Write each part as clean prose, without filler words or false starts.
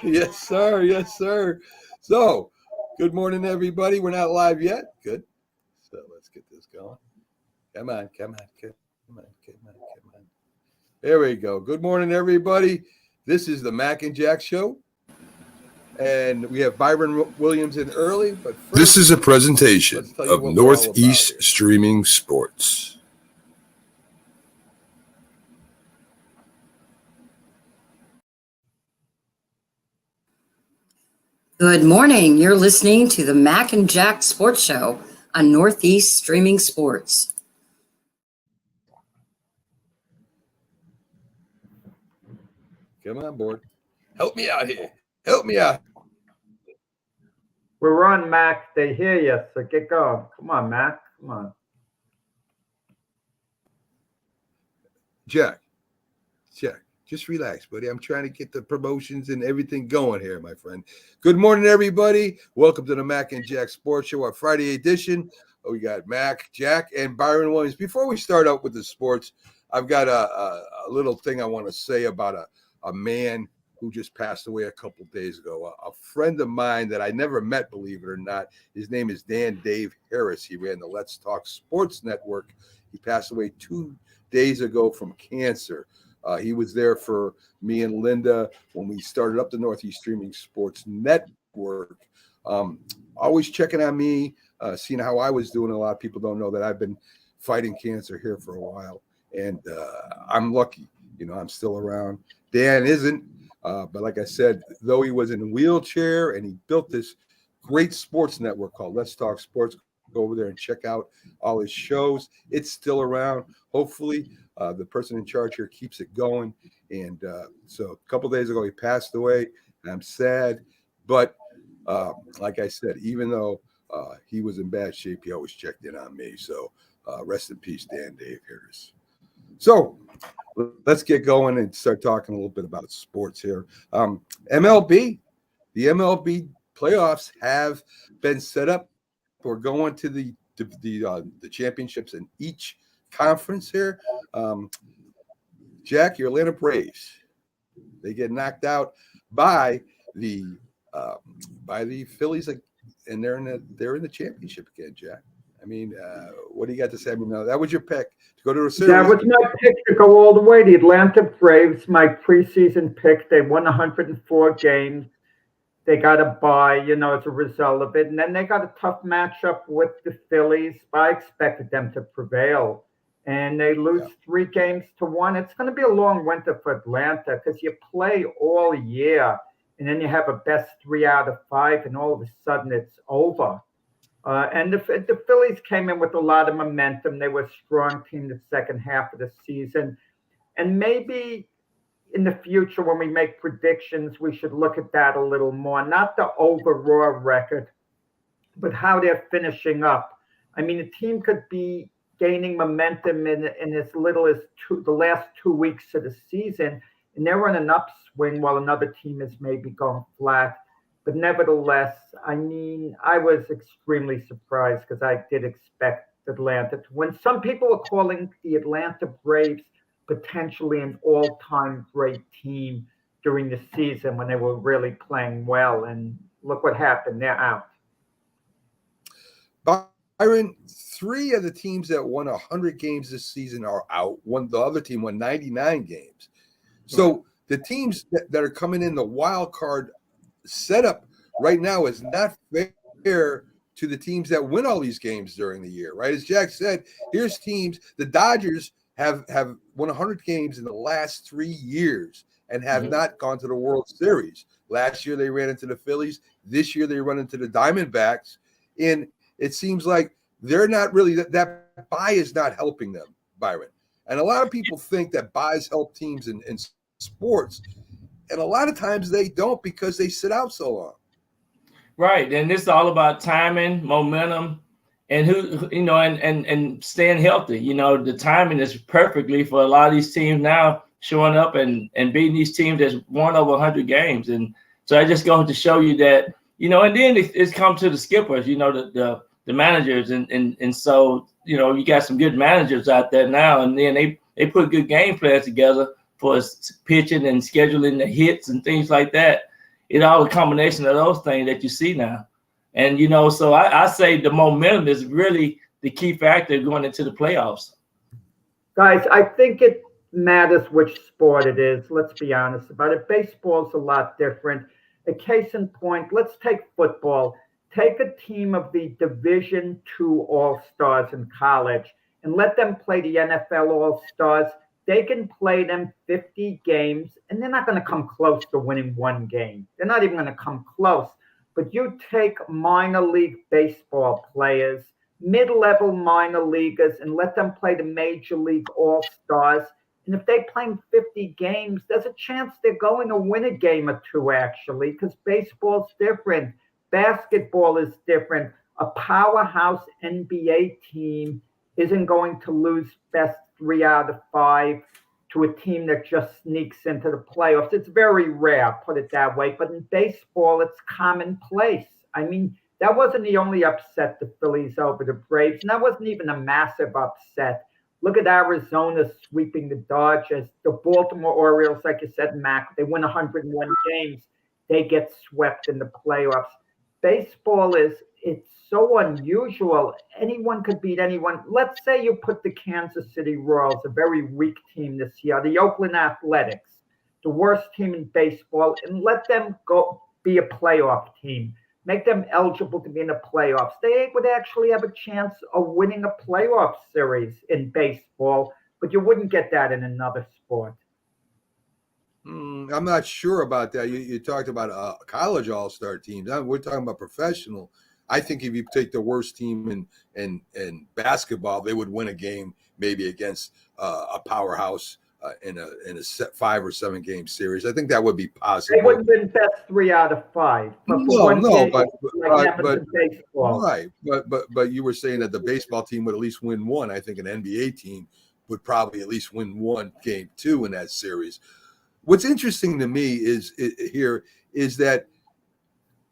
Yes, sir. Yes, sir. So, good morning, everybody. We're not live yet. Good. So let's get this going. Come on. There we go. Good morning, everybody. This is the Mac and Jack Show. And we have Byron Williams in early. But first, this is a presentation of Northeast Streaming Sports. Good morning. You're listening to the Mac and Jack Sports Show on Northeast Streaming Sports. Come on, board. Help me out here. Help me out. We're on, Mac. They hear you, so get going. Come on, Mac. Come on. Jack. Just relax, buddy. I'm trying to get the promotions and everything going here, my friend. Good morning, everybody. Welcome to the Mac and Jack Sports Show, our Friday edition. We got Mac, Jack, and Byron Williams. Before we start out with the sports, I've got a little thing I want to say about a man who just passed away a couple days ago. A friend of mine that I never met, believe it or not. His name is Dave Harris. He ran the Let's Talk Sports Network. He passed away 2 days ago from cancer. He was there for me and Linda when we started up the Northeast Streaming Sports Network. Always checking on me, seeing how I was doing. A lot of people don't know that I've been fighting cancer here for a while, and I'm lucky. I'm still around. Dan isn't, but like I said, though he was in a wheelchair and he built this great sports network called Let's Talk Sports. Go over there and check out all his shows. It's still around. Hopefully, the person in charge here keeps it going. And so a couple days ago, he passed away. And I'm sad. But like I said, even though he was in bad shape, he always checked in on me. So rest in peace, Dave Harris. So let's get going and start talking a little bit about sports here. MLB, the MLB playoffs have been set up. We're going to the championships in each conference here. Jack, your Atlanta Braves, they get knocked out by the Phillies, and they're in the championship again. Jack, I mean, what do you got to say? I mean, that was your pick to go to the series. That was my pick to go all the way. The Atlanta Braves, my preseason pick. They won 104 games. They got a bye, as a result of it. And then they got a tough matchup with the Phillies. I expected them to prevail. And they lose 3-1. It's going to be a long winter for Atlanta because you play all year. And then you have a best 3 out of 5. And all of a sudden it's over. And the Phillies came in with a lot of momentum. They were a strong team the second half of the season. And maybe in the future, when we make predictions, we should look at that a little more. Not the overall record, but how they're finishing up. I mean, the team could be gaining momentum in as little as the last 2 weeks of the season, and they're on an upswing while another team is maybe going flat. But nevertheless, I mean, I was extremely surprised because I did expect Atlanta to win. Some people are calling the Atlanta Braves potentially an all-time great team during the season when they were really playing well. And look what happened. They're out. Byron, 3 of the teams that won 100 games this season are out. The other team won 99 games. So the teams that are coming in the wild card setup right now is not fair to the teams that win all these games during the year, right? As Jack said, here's teams. The Dodgers have won 100 games in the last 3 years and have not gone to the World Series. Last year, they ran into the Phillies. This year, they run into the Diamondbacks. And it seems like they're not really – that bye is not helping them, Byron. And a lot of people think that byes help teams in sports. And a lot of times they don't because they sit out so long. Right. And it's all about timing, momentum, and and staying healthy. The timing is perfectly for a lot of these teams now showing up and beating these teams that's won over 100 games. And so I just going to show you that, and then it's come to the skippers, the managers. And so, you got some good managers out there now. And then they put good game plans together for pitching and scheduling the hits and things like that. It's all a combination of those things that you see now. And, so I say the momentum is really the key factor going into the playoffs. Guys, I think it matters which sport it is. Let's be honest about it. Baseball's a lot different. A case in point, let's take football. Take a team of the Division II All-Stars in college and let them play the NFL All-Stars. They can play them 50 games, and they're not going to come close to winning one game. They're not even going to come close. But you take minor league baseball players, mid-level minor leaguers, and let them play the Major League All-Stars. And if they play 50 games, there's a chance they're going to win a game or two, actually, because baseball's different. Basketball is different. A powerhouse NBA team isn't going to lose best 3 out of 5 to a team that just sneaks into the playoffs. It's very rare, put it that way. But in baseball, it's commonplace. I mean, that wasn't the only upset the Phillies over the Braves, and that wasn't even a massive upset. Look at Arizona sweeping the Dodgers. The Baltimore Orioles, like you said, Mac, they win 101 games. They get swept in the playoffs. Baseball it's so unusual. Anyone could beat anyone. Let's say you put the Kansas City Royals, a very weak team this year, the Oakland Athletics, the worst team in baseball, and let them go be a playoff team. Make them eligible to be in the playoffs. They would actually have a chance of winning a playoff series in baseball, but you wouldn't get that in another sport. I'm not sure about that. You talked about college all-star teams. We're talking about professional. I think if you take the worst team in basketball, they would win a game maybe against a powerhouse in a 5 or 7 game series. I think that would be possible. They wouldn't win best 3 out of 5. But you were saying that the baseball team would at least win one. I think an NBA team would probably at least win one game 2 in that series. What's interesting to me is that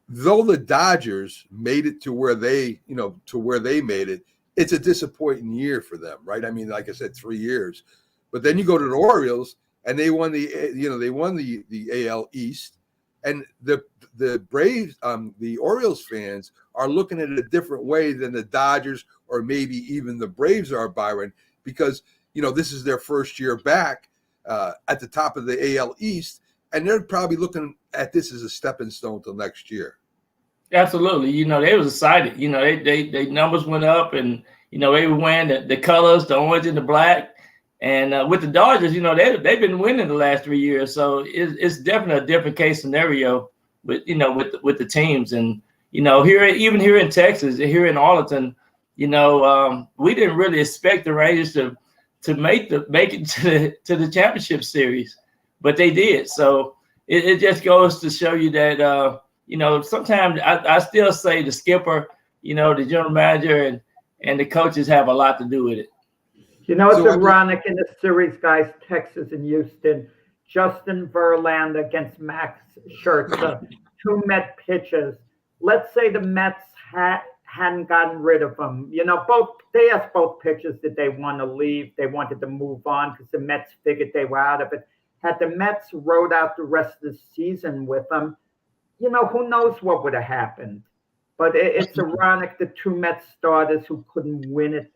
though the Dodgers made it to where they made it, it's a disappointing year for them, right? I mean, like I said, 3 years. But then you go to the Orioles and they won the AL East, and the Braves, the Orioles fans are looking at it a different way than the Dodgers or maybe even the Braves are, Byron, because this is their first year back at the top of the AL East, and they're probably looking at this as a stepping stone till next year. Absolutely. They was excited. They numbers went up, and they were wearing the colors, the orange and the black. And with the Dodgers, they've been winning the last 3 years, so it's definitely a different case scenario with the teams. And here in Texas, here in Arlington, we didn't really expect the Rangers to make it to the championship series, but they did. So it just goes to show you that sometimes I still say the skipper, the general manager and the coaches have a lot to do with it. It's ironic in the series, guys, Texas and Houston, Justin Verlander against Max Scherzer, 2 Met pitchers. Let's say the Mets hadn't gotten rid of them. They asked both pitchers did they want to leave. They wanted to move on because the Mets figured they were out of it. Had the Mets rode out the rest of the season with them, who knows what would have happened. But it's ironic the 2 Mets starters who couldn't win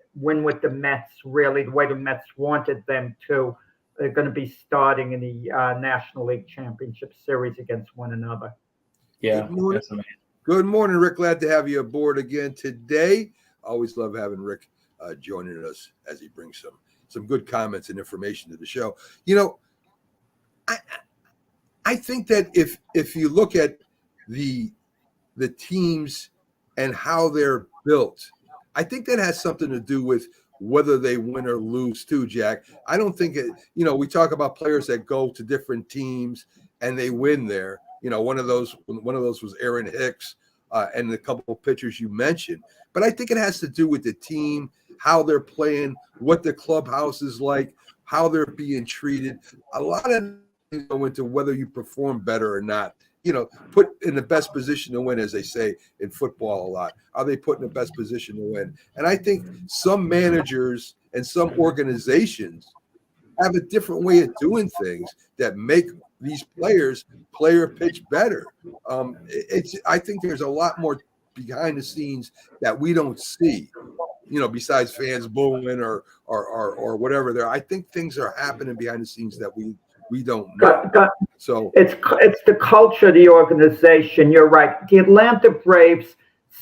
with the Mets, really, the way the Mets wanted them to, are going to be starting in the National League Championship Series against one another. Yeah. Good morning, Rick. Glad to have you aboard again today. Always love having Rick joining us as he brings some good comments and information to the show. I think that if you look at the teams and how they're built, I think that has something to do with whether they win or lose too, Jack. I don't think we talk about players that go to different teams and they win there. One of those was Aaron Hicks and a couple of pitchers you mentioned. But I think it has to do with the team, how they're playing, what the clubhouse is like, how they're being treated. A lot of things go into whether you perform better or not. Put in the best position to win, as they say in football a lot. Are they put in the best position to win? And I think some managers and some organizations have a different way of doing things that make these players play or pitch better. I think there's a lot more behind the scenes that we don't see, besides fans booing or whatever there. I think things are happening behind the scenes that we don't know. So it's the culture of the organization. You're right. The Atlanta Braves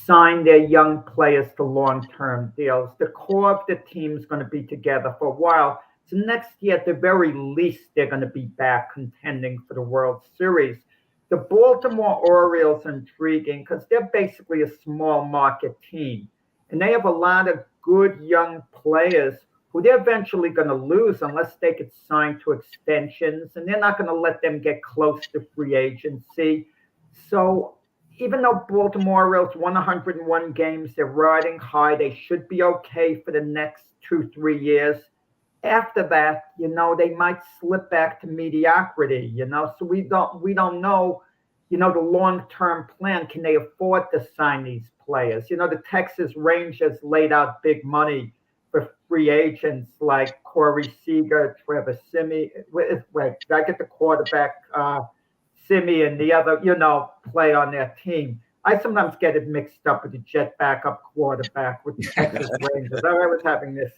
signed their young players to long-term deals. The core of the team is going to be together for a while. So next year, at the very least, they're going to be back contending for the World Series. The Baltimore Orioles are intriguing because they're basically a small market team. And they have a lot of good young players who they're eventually going to lose unless they get signed to extensions. And they're not going to let them get close to free agency. So even though Baltimore Orioles won 101 games, they're riding high. They should be okay for the next 2-3 years. After that, they might slip back to mediocrity, so we don't know, the long-term plan. Can they afford to sign these players? The Texas Rangers laid out big money for free agents like Corey Seager, Trevor Simeon. Wait, did I get the quarterback, Simeon, the other, play on their team? I sometimes get it mixed up with the Jet backup quarterback with the Texas Rangers. I was having this,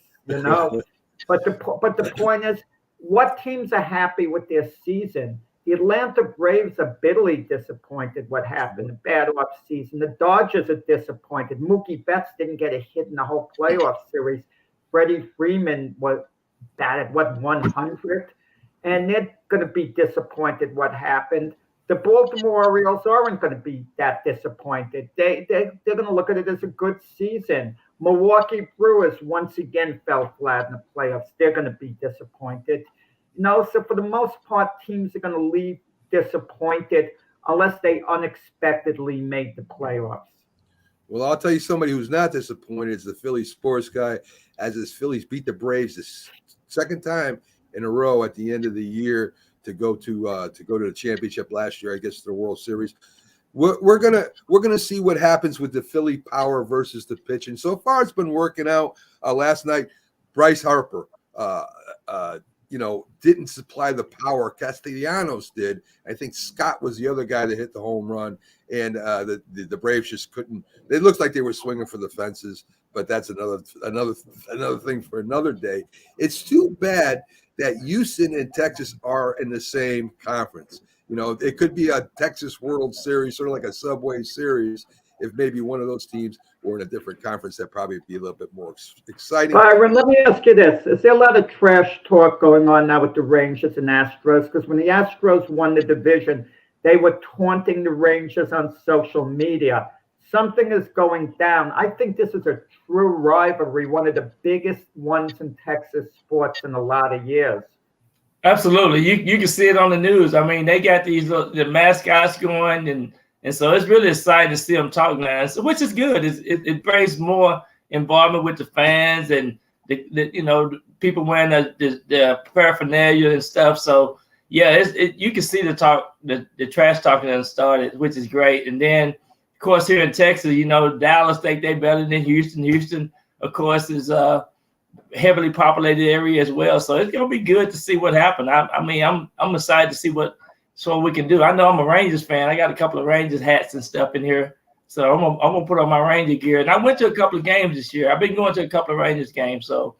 But the point is, what teams are happy with their season? The Atlanta Braves are bitterly disappointed what happened, a bad offseason. The Dodgers are disappointed. Mookie Betts didn't get a hit in the whole playoff series. Freddie Freeman was batted, 100? And they're going to be disappointed what happened. The Baltimore Orioles aren't going to be that disappointed. They're going to look at it as a good season. Milwaukee Brewers once again fell flat in the playoffs. They're going to be disappointed. So for the most part, teams are going to leave disappointed unless they unexpectedly make the playoffs. Well, I'll tell you somebody who's not disappointed is the Philly sports guy, as his Phillies beat the Braves the second time in a row at the end of the year to go to the championship last year, I guess, the World Series. We're gonna see what happens with the Philly power versus the pitch, and so far it's been working out. Last night, Bryce Harper, didn't supply the power. Castellanos did. I think Scott was the other guy that hit the home run, and the Braves just couldn't. It looked like they were swinging for the fences, but that's another thing for another day. It's too bad that Houston and Texas are in the same conference. It could be a Texas World Series, sort of like a Subway Series, if maybe one of those teams were in a different conference. That'd probably be a little bit more exciting. Byron, let me ask you this. Is there a lot of trash talk going on now with the Rangers and Astros? Because when the Astros won the division, they were taunting the Rangers on social media. Something is going down. I think this is a true rivalry, one of the biggest ones in Texas sports in a lot of years. Absolutely. You can see it on the news. I mean, they got the mascots going, and so it's really exciting to see them talk now, which is good. It brings more involvement with the fans and the people wearing the paraphernalia and stuff. So yeah, you can see the trash talking that started, which is great. And then of course here in Texas, Dallas think they better than Houston. Houston, of course, is heavily populated area as well. So it's gonna be good to see what happened. I'm excited to see what we can do. I know I'm a Rangers fan. I got a couple of Rangers hats and stuff in here. So I'm gonna put on my Ranger gear. And I went to a couple of games this year. I've been going to a couple of Rangers games. So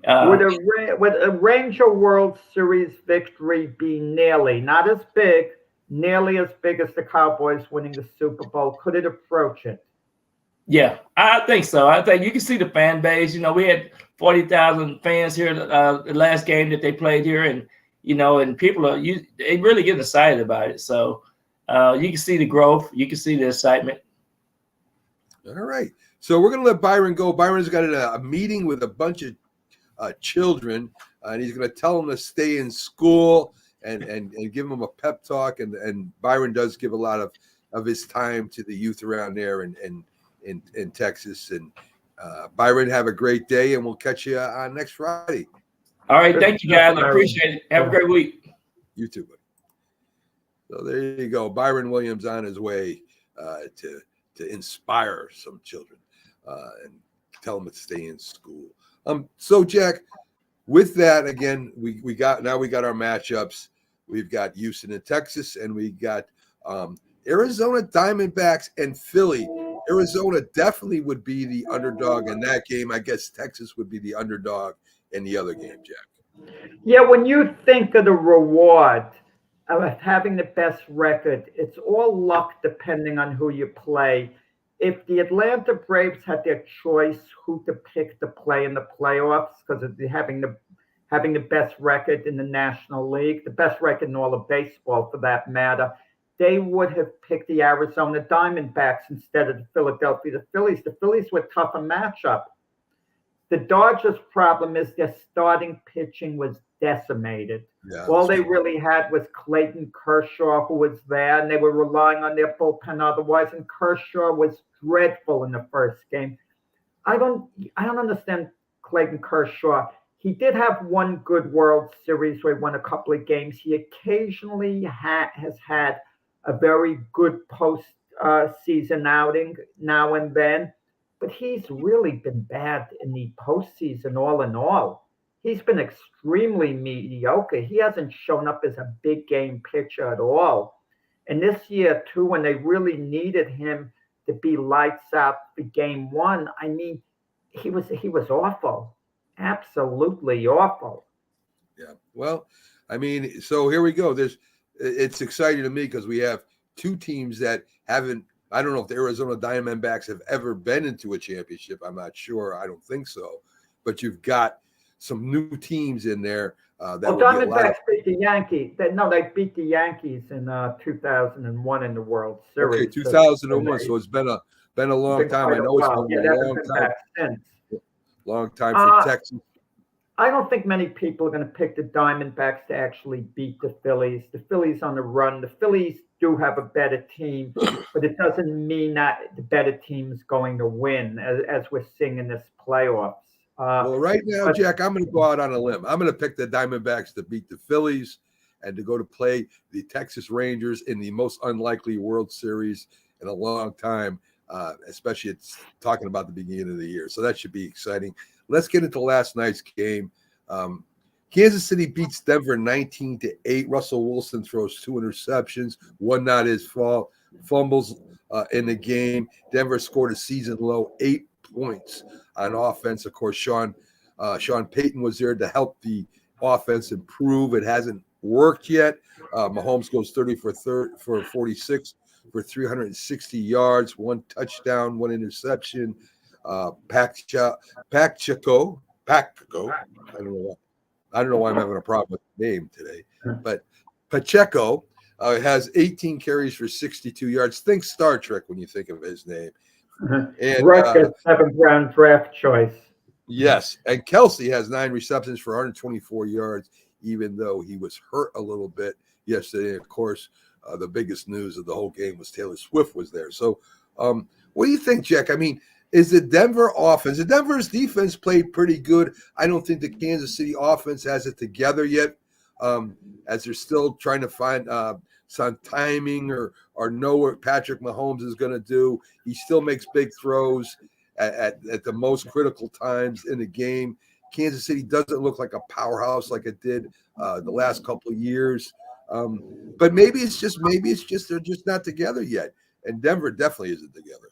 would a Ranger World Series victory be nearly as big as the Cowboys winning the Super Bowl? Could it approach it? Yeah, I think so. I think you can see the fan base. We had 40,000 fans here the last game that they played here, and and people they really get excited about it. So you can see the growth, you can see the excitement. All right, so we're gonna let Byron go. Byron's got a meeting with a bunch of children, and he's gonna tell them to stay in school and give them a pep talk. And Byron does give a lot of his time to the youth around there and in Texas. And Byron, have a great day, and we'll catch you on next Friday. All right, thank you guys. I appreciate it. Have a great week. You too, buddy. So there you go, Byron Williams on his way to inspire some children and tell them to stay in school. So Jack, with that, again, we got our matchups. We've got Houston and Texas, and we got Arizona Diamondbacks and Philly. Arizona definitely would be the underdog in that game. I guess Texas would be the underdog in the other game, Jack. Yeah, when you think of the reward of having the best record, it's all luck depending on who you play. If the Atlanta Braves had their choice who to pick to play in the playoffs because of having the best record in the National League, the best record in all of baseball for that matter, they would have picked the Arizona Diamondbacks instead of the Philadelphia Phillies. The Phillies were a tougher matchup. The Dodgers' problem is their starting pitching was decimated. Yeah, all they really had was Clayton Kershaw, who was there, and they were relying on their bullpen otherwise, and Kershaw was dreadful in the first game. I don't understand Clayton Kershaw. He did have one good World Series where he won a couple of games. He occasionally has had a very good post-season outing now and then, but he's really been bad in the postseason all in all. He's been extremely mediocre. He hasn't shown up as a big game pitcher at all. And this year, too, when they really needed him to be lights out for game one, I mean, he was awful. Absolutely awful. Yeah. Well, I mean, so here we go. It's exciting to me because we have two teams that haven't. I don't know if the Arizona Diamondbacks have ever been into a championship. I'm not sure. I don't think so. But you've got some new teams in there. Diamondbacks beat the Yankees. They beat the Yankees in 2001 in the World Series. Okay, 2001. So it's been a long time. I know it's been a long time. Long time for Texas. I don't think many people are going to pick the Diamondbacks to actually beat the Phillies. The Phillies on the run. The Phillies do have a better team, but it doesn't mean that the better team is going to win, as we're seeing in this playoffs. Well, right now, Jack, I'm going to go out on a limb. I'm going to pick the Diamondbacks to beat the Phillies and to go to play the Texas Rangers in the most unlikely World Series in a long time, especially it's talking about the beginning of the year. So that should be exciting. Let's get into last night's game. Kansas City beats Denver 19-8. Russell Wilson throws 2 interceptions, one not his fault. Fumbles in the game. Denver scored a season low 8 points on offense. Of course, Sean Payton was there to help the offense improve. It hasn't worked yet. Mahomes goes 30 for 46 for 360 yards, 1 touchdown, 1 interception. Pacheco. I don't know why I'm having a problem with the name today, but Pacheco has 18 carries for 62 yards. Think Star Trek when you think of his name. And record 7th round draft choice. Yes, and Kelsey has 9 receptions for 124 yards, even though he was hurt a little bit yesterday. Of course, the biggest news of the whole game was Taylor Swift was there. So, what do you think, Jack? I mean, is the Denver offense? The Denver's defense played pretty good. I don't think the Kansas City offense has it together yet, as they're still trying to find some timing or know what Patrick Mahomes is going to do. He still makes big throws at the most critical times in the game. Kansas City doesn't look like a powerhouse like it did the last couple of years. But maybe it's just they're just not together yet. And Denver definitely isn't together.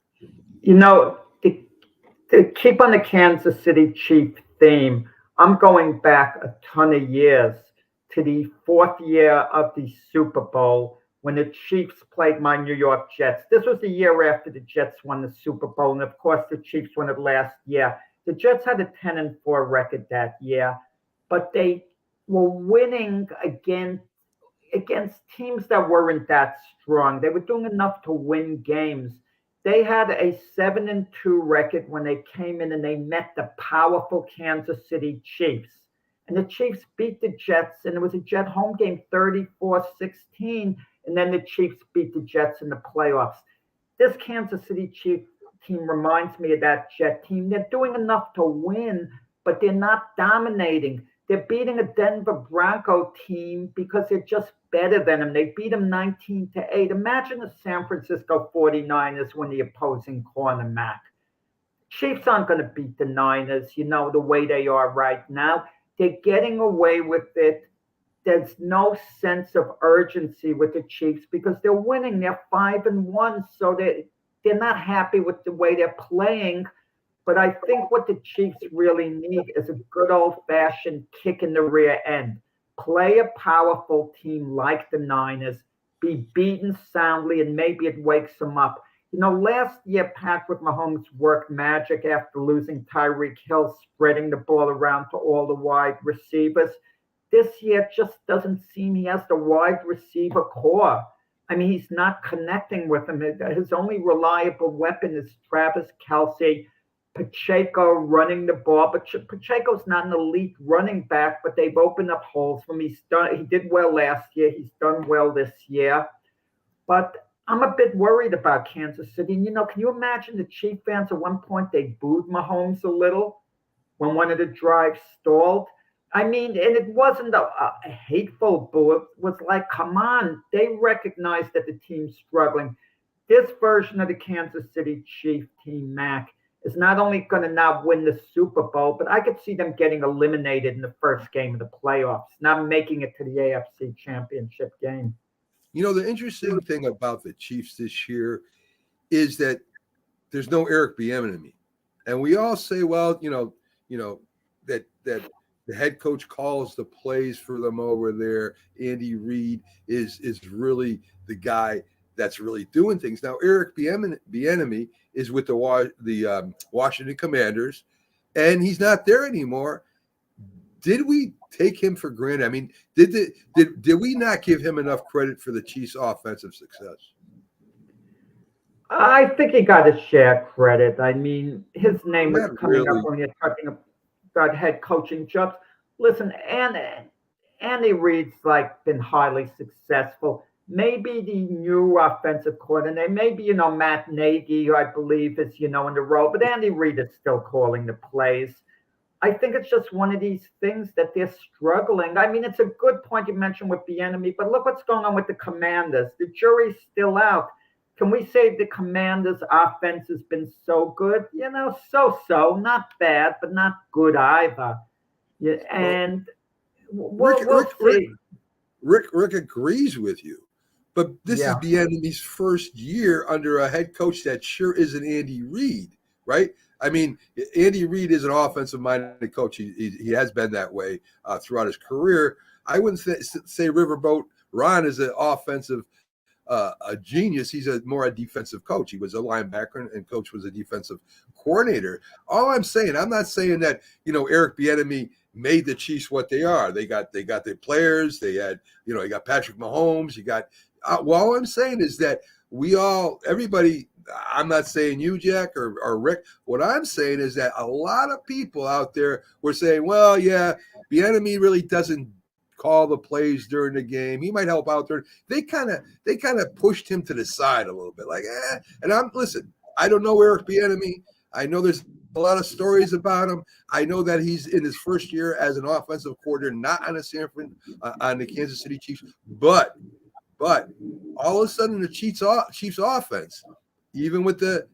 You know, to keep on the Kansas City Chief theme, I'm going back a ton of years to the 4th year of the Super Bowl when the Chiefs played my New York Jets. This was the year after the Jets won the Super Bowl, and of course the Chiefs won it last year. The Jets had a 10-4 record that year, but they were winning against teams that weren't that strong. They were doing enough to win games. They had a 7-2 record when they came in and they met the powerful Kansas City Chiefs. And the Chiefs beat the Jets, and it was a Jet home game 34-16, and then the Chiefs beat the Jets in the playoffs. This Kansas City Chiefs team reminds me of that Jet team. They're doing enough to win, but they're not dominating. They're beating a Denver Bronco team because they're just better than them. They beat them 19-8. Imagine the San Francisco 49ers when the opposing cornerback. Chiefs aren't going to beat the Niners, the way they are right now. They're getting away with it. There's no sense of urgency with the Chiefs because they're winning. They're 5-1, so they're not happy with the way they're playing. But I think what the Chiefs really need is a good old-fashioned kick in the rear end. Play a powerful team like the Niners, be beaten soundly, and maybe it wakes them up. Last year, Patrick Mahomes worked magic after losing Tyreek Hill, spreading the ball around to all the wide receivers. This year, it just doesn't seem he has the wide receiver core. I mean, he's not connecting with them. His only reliable weapon is Travis Kelce, Pacheco running the ball. But Pacheco's not an elite running back, but they've opened up holes for him. He did well last year. He's done well this year. But I'm a bit worried about Kansas City. And, can you imagine the Chief fans at one point, they booed Mahomes a little when one of the drives stalled? I mean, and it wasn't a hateful boo. It was like, come on. They recognize that the team's struggling. This version of the Kansas City Chief team, Mac, is not only going to not win the Super Bowl, but I could see them getting eliminated in the first game of the playoffs, not making it to the AFC Championship game. The interesting thing about the Chiefs this year is that there's no Eric Bieniemy. And we all say, well, that the head coach calls the plays for them over there. Andy Reid is really the guy that's really doing things. Now, Eric Bieniemy is with the Washington Commanders, and he's not there anymore. Did we take him for granted? I mean, did we not give him enough credit for the Chiefs' offensive success? I think he got his share credit. I mean, his name was coming up when you're talking about head coaching jobs. Listen, Andy Reid's been highly successful. Maybe the new offensive coordinator, maybe, Matt Nagy, who I believe is, in the role, but Andy Reid is still calling the plays. I think it's just one of these things that they're struggling. I mean, it's a good point you mentioned with Bieniemy, but look what's going on with the Commanders. The jury's still out. Can we say the Commanders' offense has been so good? So-so, not bad, but not good either. Yeah, and we'll see. Rick agrees with you, but this is Bieniemy's first year under a head coach that sure isn't Andy Reid, right? I mean, Andy Reid is an offensive-minded coach. He has been that way throughout his career. I wouldn't say Riverboat Ron is an offensive a genius. He's more a defensive coach. He was a linebacker, and coach was a defensive coordinator. All I'm saying, I'm not saying that Eric Bieniemy made the Chiefs what they are. They got their players. They had you got Patrick Mahomes. You got. All I'm saying is that everybody. I'm not saying you, Jack, or Rick. What I'm saying is that a lot of people out there were saying, well, yeah, Bieniemy really doesn't call the plays during the game. He might help out there. They kind of pushed him to the side a little bit, And listen, I don't know Eric Bieniemy. I know there's a lot of stories about him. I know that he's in his first year as an offensive coordinator, not on the Kansas City Chiefs, but all of a sudden the Chiefs offense, even with the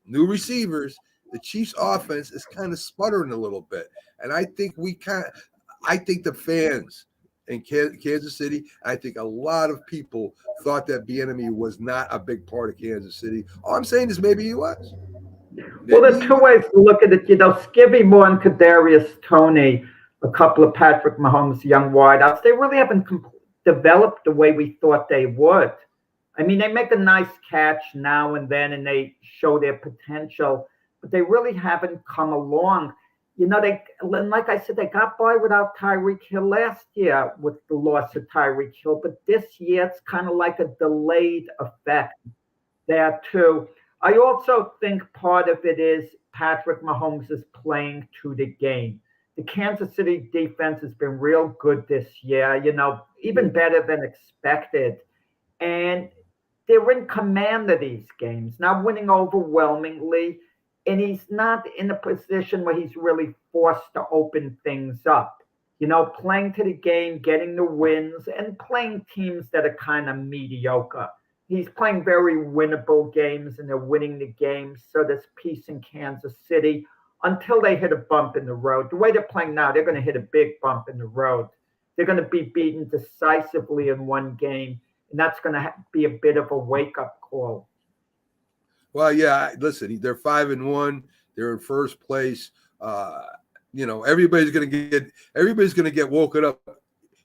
new receivers, the Chiefs offense is kind of sputtering a little bit. And I think the fans in Kansas City, I think a lot of people thought that Bieniemy was not a big part of Kansas City. All I'm saying is maybe he was. Well, there's two ways to look at it. Skibby Moore and Kadarius Toney, a couple of Patrick Mahomes' young wideouts, they really haven't developed the way we thought they would. I mean, they make a nice catch now and then, and they show their potential, but they really haven't come along. Like I said, they got by without Tyreek Hill last year with the loss of Tyreek Hill, but this year it's kind of like a delayed effect there too. I also think part of it is Patrick Mahomes is playing to the game. The Kansas City defense has been real good this year, even better than expected. And they're in command of these games, not winning overwhelmingly. And he's not in a position where he's really forced to open things up. Playing to the game, getting the wins, and playing teams that are kind of mediocre. He's playing very winnable games, and they're winning the games. So there's peace in Kansas City. until they hit a bump in the road. The way they're playing now, they're going to hit a big bump in the road. They're going to be beaten decisively in one game, and that's going to be a bit of a wake-up call. Well, yeah, listen, they're 5-1. They're in first place. Everybody's going to get woken up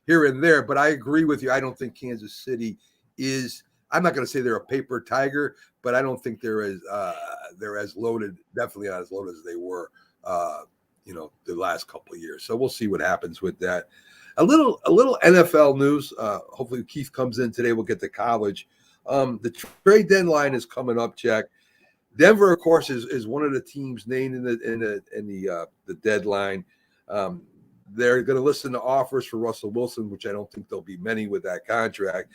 here and there, but I agree with you. I don't think Kansas City is, I'm not going to say they're a paper tiger, but I don't think they're as loaded, definitely not as loaded as they were, the last couple of years. So we'll see what happens with that. A little NFL news. Hopefully Keith comes in today. We'll get to college. The trade deadline is coming up, Jack. Denver, of course, is one of the teams named in the deadline. They're going to listen to offers for Russell Wilson, which I don't think there'll be many with that contract.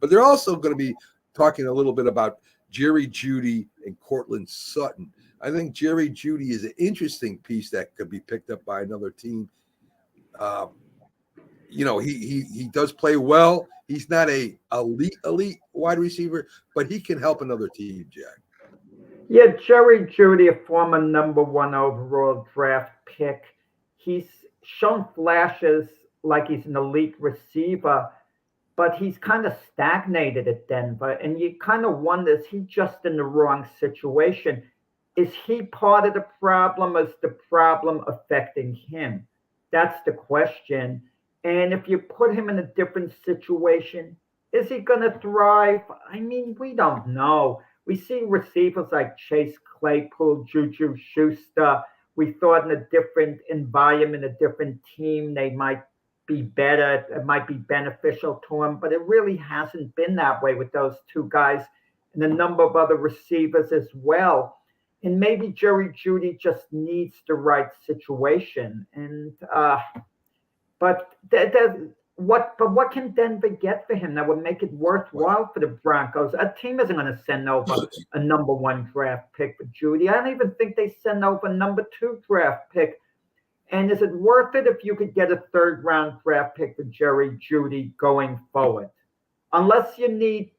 But they're also going to be talking a little bit about Jerry Jeudy and Cortland Sutton. I think Jerry Jeudy is an interesting piece that could be picked up by another team. He does play well. He's not a elite wide receiver, but he can help another team, Jack. Yeah, Jerry Jeudy, a former number 1 overall draft pick. He's shown flashes like he's an elite receiver, but he's kind of stagnated at Denver. And you kind of wonder, is he just in the wrong situation? Is he part of the problem? Is the problem affecting him? That's the question. And if you put him in a different situation, is he going to thrive? I mean, we don't know. We see receivers like Chase Claypool, Juju Schuster. We thought in a different environment, a different team, they might be better. It might be beneficial to him, but it really hasn't been that way with those two guys and a number of other receivers as well. And maybe Jerry Jeudy just needs the right situation. And But what can Denver get for him that would make it worthwhile for the Broncos? A team isn't going to send over a number 1 draft pick for Jeudy. I don't even think they send over a number 2 draft pick. And is it worth it if you could get a 3rd-round draft pick for Jerry Jeudy going forward? Unless you need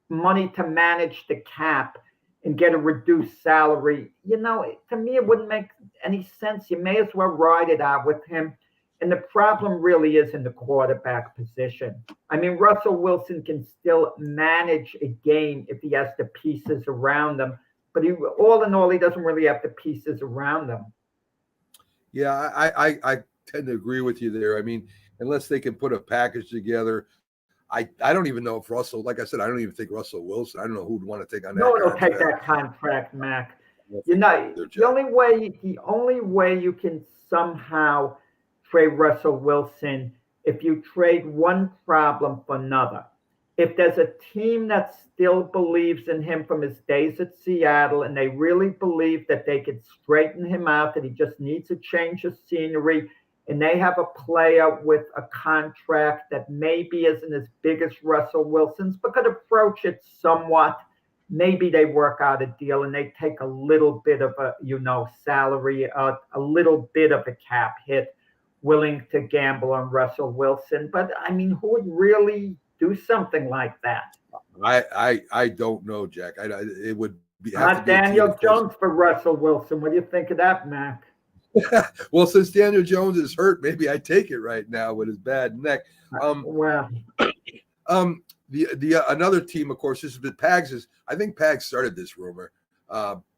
money to manage the cap and get a reduced salary, to me it wouldn't make any sense. You may as well ride it out with him. And the problem really is in the quarterback position. I mean, Russell Wilson can still manage a game if he has the pieces around him. But all in all, he doesn't really have the pieces around him. Yeah, I tend to agree with you there. I mean, unless they can put a package together, I don't even know if Russell, like I said, I don't even think Russell Wilson, I don't know who'd want to take on that. No one will take that contract, Mac. The only way you can somehow trade Russell Wilson if you trade one problem for another. If there's a team that still believes in him from his days at Seattle and they really believe that they could straighten him out, that he just needs a change of scenery, and they have a player with a contract that maybe isn't as big as Russell Wilson's, but could approach it somewhat, maybe they work out a deal and they take a little bit of a, salary, a little bit of a cap hit, willing to gamble on Russell Wilson. But I mean, who would really do something like that? I don't know, Jack. It would be not Daniel Jones for Russell Wilson. What do you think of that, Mac? Well, since Daniel Jones is hurt, maybe I take it right now with his bad neck. Another team, of course, this is the Pags. I think Pags started this rumor,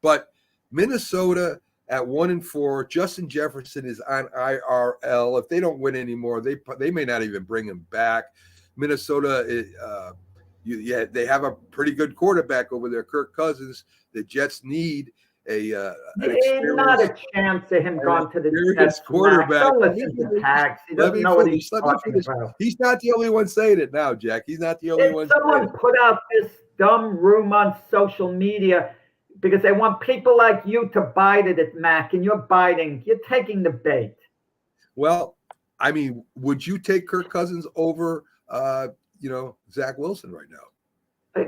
but Minnesota at 1-4. Justin Jefferson is on IRL. If they don't win anymore, they may not even bring him back. Minnesota, they have a pretty good quarterback over there, Kirk Cousins. The Jets need not a chance of him going to the Jets quarterback. Don't listen to Pags. He doesn't know what he's talking about. He's not the only one saying it now, Jack. He's not the only one. Someone put out this dumb rumor on social media because they want people like you to bite it, Mac, and you're biting. You're taking the bait. Well, I mean, would you take Kirk Cousins over, Zach Wilson right now?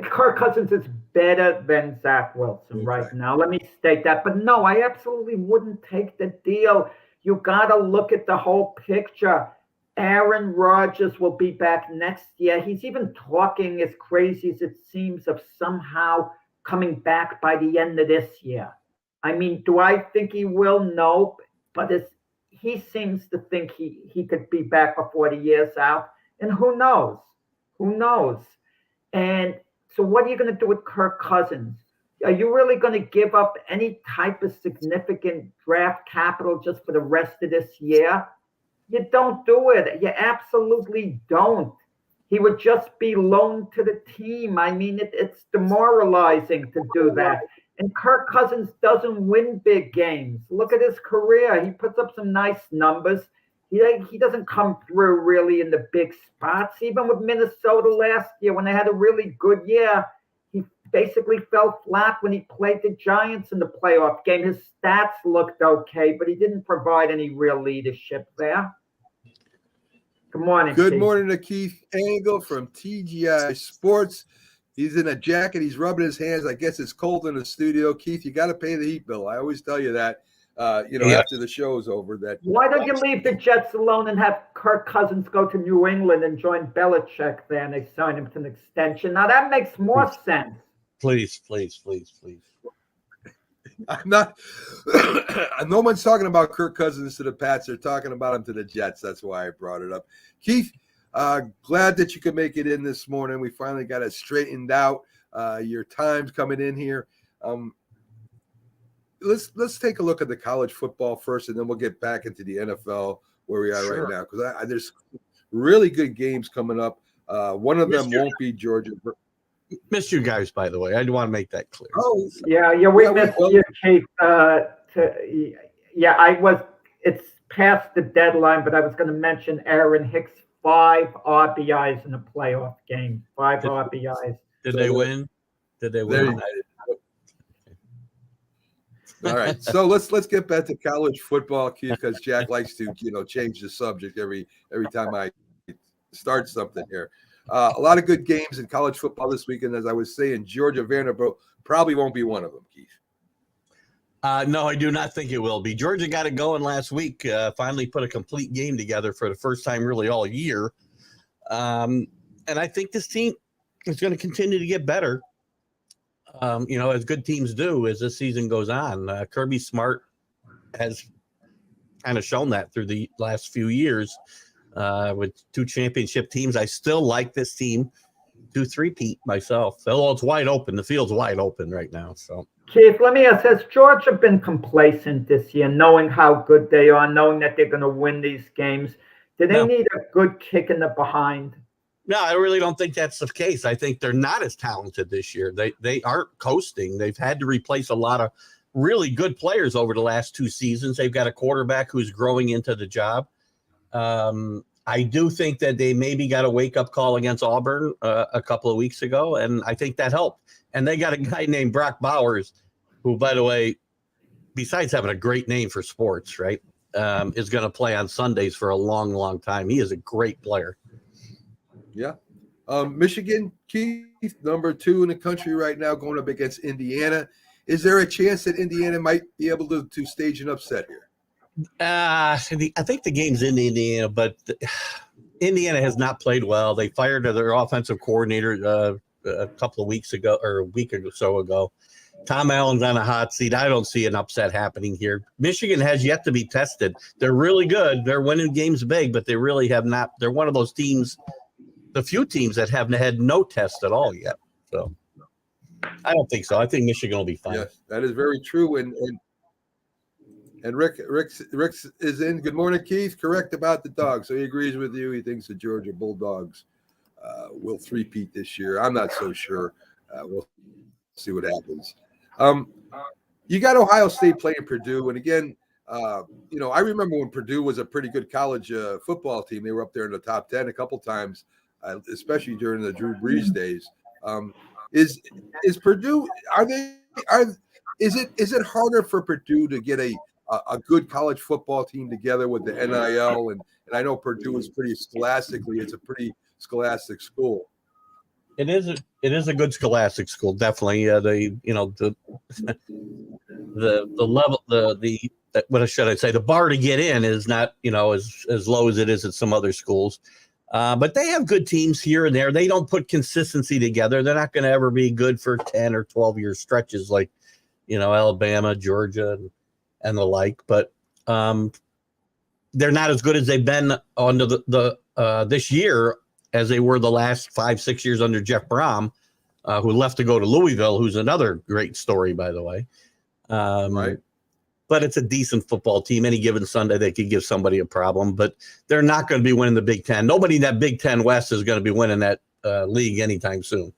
Kirk Cousins is better than Zach Wilson right now. Let me state that. But no, I absolutely wouldn't take the deal. You got to look at the whole picture. Aaron Rodgers will be back next year. He's even talking, as crazy as it seems, of somehow coming back by the end of this year. I mean, do I think he will? No, but he seems to think he could be back before the year's out. And who knows? Who knows? And so what are you going to do with Kirk Cousins? Are you really going to give up any type of significant draft capital just for the rest of this year? You don't do it. You absolutely don't. He would just be loaned to the team. I mean, it's demoralizing to do that. And Kirk Cousins doesn't win big games. Look at his career. He puts up some nice numbers. He doesn't come through really in the big spots. Even with Minnesota last year, when they had a really good year, he basically fell flat when he played the Giants in the playoff game. His stats looked okay, but he didn't provide any real leadership there. Good morning. Good Keith. morning to Keith Angle from TGI Sports. He's in a jacket. He's rubbing his hands. I guess it's cold in the studio. Keith, you got to pay the heat bill. I always tell you that, after the show's over. That Why don't you leave the Jets alone and have Kirk Cousins go to New England and join Belichick there, and they sign him to an extension? Now, that makes more sense. Please. I'm not. No one's talking about Kirk Cousins to the Pats. They're talking about him to the Jets. That's why I brought it up. Keith, glad that you could make it in this morning. We finally got it straightened out. Your time's coming in here. Let's take a look at the college football first, and then we'll get back into the NFL where we are right now, because there's really good games coming up. One of them won't be Georgia. Missed you guys, by the way. I do want to make that clear. Oh, Yeah, we missed you, Keith. It's past the deadline, but I was going to mention Aaron Hicks, 5 RBIs in a playoff game. 5 RBIs. Did they win? All right, so let's get back to college football, Keith, because Jack likes to change the subject every time I start something here. A lot of good games in college football this weekend. As I was saying, Georgia Vanderbilt probably won't be one of them, Keith. No, I do not think it will be. Georgia got it going last week. Finally put a complete game together for the first time really all year. And I think this team is going to continue to get better. As good teams do as this season goes on. Kirby Smart has kind of shown that through the last few years with 2 championship teams. I still like this team to 3-peat myself. Although it's wide open. The field's wide open right now. So, Keith, let me ask, has Georgia been complacent this year, knowing how good they are, knowing that they're going to win these games? Do they need a good kick in the behind? No, I really don't think that's the case. I think they're not as talented this year. They aren't coasting. They've had to replace a lot of really good players over the last 2 seasons. They've got a quarterback who's growing into the job. I do think that they maybe got a wake-up call against Auburn a couple of weeks ago, and I think that helped. And they got a guy named Brock Bowers, who, by the way, besides having a great name for sports, right, is going to play on Sundays for a long, long time. He is a great player. Yeah. Michigan, Keith, number 2 in the country right now, going up against Indiana. Is there a chance that Indiana might be able to stage an upset here? I think the game's in Indiana, but Indiana has not played well. They fired their offensive coordinator a couple of weeks ago, or a week or so ago. Tom Allen's on a hot seat. I don't see an upset happening here. Michigan has yet to be tested. They're really good. They're winning games big, but they really have not. They're one of those teams, the few teams that haven't had no test at all yet. So I don't think so. I think Michigan will be fine. Yes, that is very true. And Rick is in. Good morning, Keith. Correct about the dogs. So he agrees with you. He thinks the Georgia Bulldogs will 3-peat this year. I'm not so sure. We'll see what happens. You got Ohio State playing Purdue, and again, I remember when Purdue was a pretty good college football team. They were up there in the top 10 a couple times, especially during the Drew Brees days. Is Purdue? Is it harder for Purdue to get a good college football team together with the NIL? And I know Purdue is pretty scholastically. It's a pretty scholastic school. It is a good scholastic school, definitely. The level, what should I say? The bar to get in is not as low as it is at some other schools, but they have good teams here and there. They don't put consistency together. They're not going to ever be good for 10 or 12 year stretches like Alabama, Georgia, and the like. But they're not as good as they've been under the this year as they were the last 5-6 years under Jeff Brom, who left to go to Louisville, who's another great story, by the way. Right. But it's a decent football team. Any given Sunday, they could give somebody a problem, but they're not going to be winning the Big Ten. Nobody in that Big Ten West is going to be winning that league anytime soon.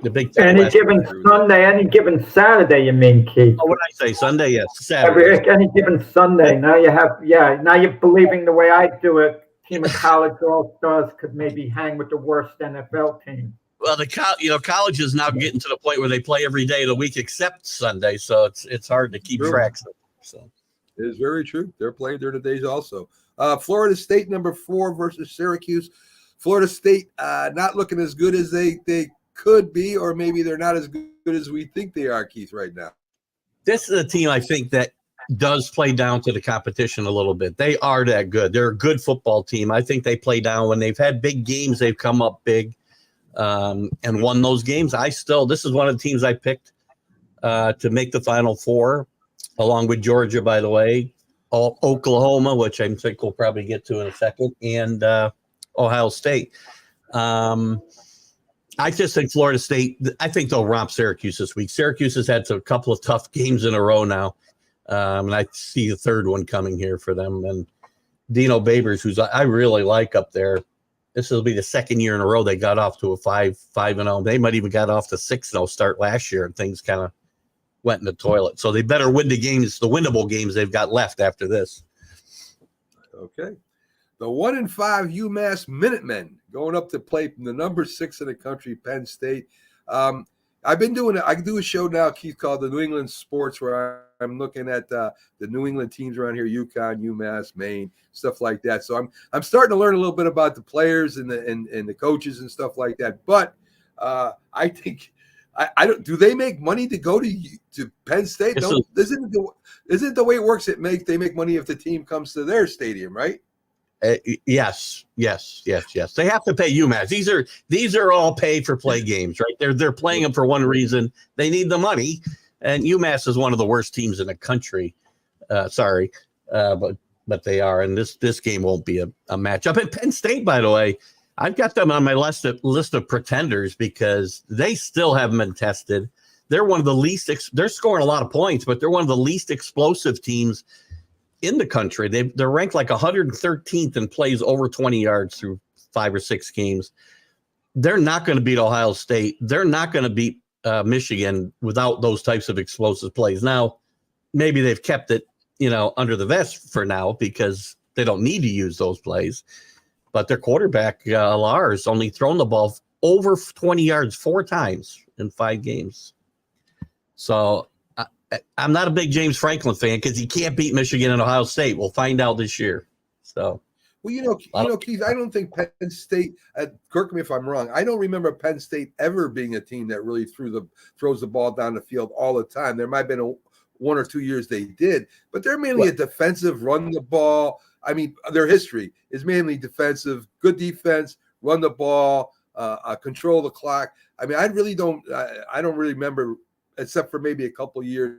The Big Ten Any West. given Sunday, any given Saturday, you mean, Keith? Oh, what did I say? Sunday? Yes. Saturday. Any given Sunday. Now now you're believing the way I do it. Team of college all-stars could maybe hang with the worst NFL team. Well, college is now getting to the point where they play every day of the week except Sunday, so it's hard to keep track of. So it is very true. They're playing during the days also. Florida State number 4 versus Syracuse. Florida State not looking as good as they could be, or maybe they're not as good as we think they are, Keith, right now. This is a team I think that does play down to the competition a little bit. They are that good. They're a good football team. I think they play down when they've had big games. They've come up big. And won those games. This is one of the teams I picked to make the Final Four, along with Georgia, by the way, Oklahoma, which I think we'll probably get to in a second, and Ohio State. I just think Florida State, I think they'll romp Syracuse this week. Syracuse has had a couple of tough games in a row now, and I see the third one coming here for them. And Dino Babers, who's I really like up there. This will be the second year in a row they got off to a 5-0. They might even got off to 6-0 start last year, and things kind of went in the toilet. So they better win the winnable games they've got left after this. Okay. The 1-5 UMass Minutemen going up to play from the number 6 in the country, Penn State. I do a show now, Keith, called the New England Sports, where I'm looking at the New England teams around here, UConn, UMass, Maine, stuff like that. So I'm starting to learn a little bit about the players and the coaches and stuff like that. But I think I don't. Do they make money to go to Penn State? No, isn't it the way it works? They make money if the team comes to their stadium, right? Yes. They have to pay UMass. These are all pay for play games, right? They're playing them for one reason. They need the money, and UMass is one of the worst teams in the country. But they are, and this game won't be a matchup. And Penn State, by the way, I've got them on my list of pretenders because they still haven't been tested. They're one of the least. They're scoring a lot of points, but they're one of the least explosive teams in the country. They're ranked like 113th and plays over 20 yards through 5 or 6 games. They're not going to beat Ohio State. They're not going to beat Michigan without those types of explosive plays. Now, maybe they've kept it, under the vest for now because they don't need to use those plays. But their quarterback, Lars, only thrown the ball over 20 yards 4 times in 5 games. So I'm not a big James Franklin fan because he can't beat Michigan and Ohio State. We'll find out this year. So, well, Keith, I don't think Penn State. Correct me if I'm wrong. I don't remember Penn State ever being a team that really throws the ball down the field all the time. There might have been 1 or 2 years they did, but they're mainly a defensive, run the ball. I mean, their history is mainly defensive, good defense, run the ball, control the clock. I mean, I don't really remember, except for maybe a couple years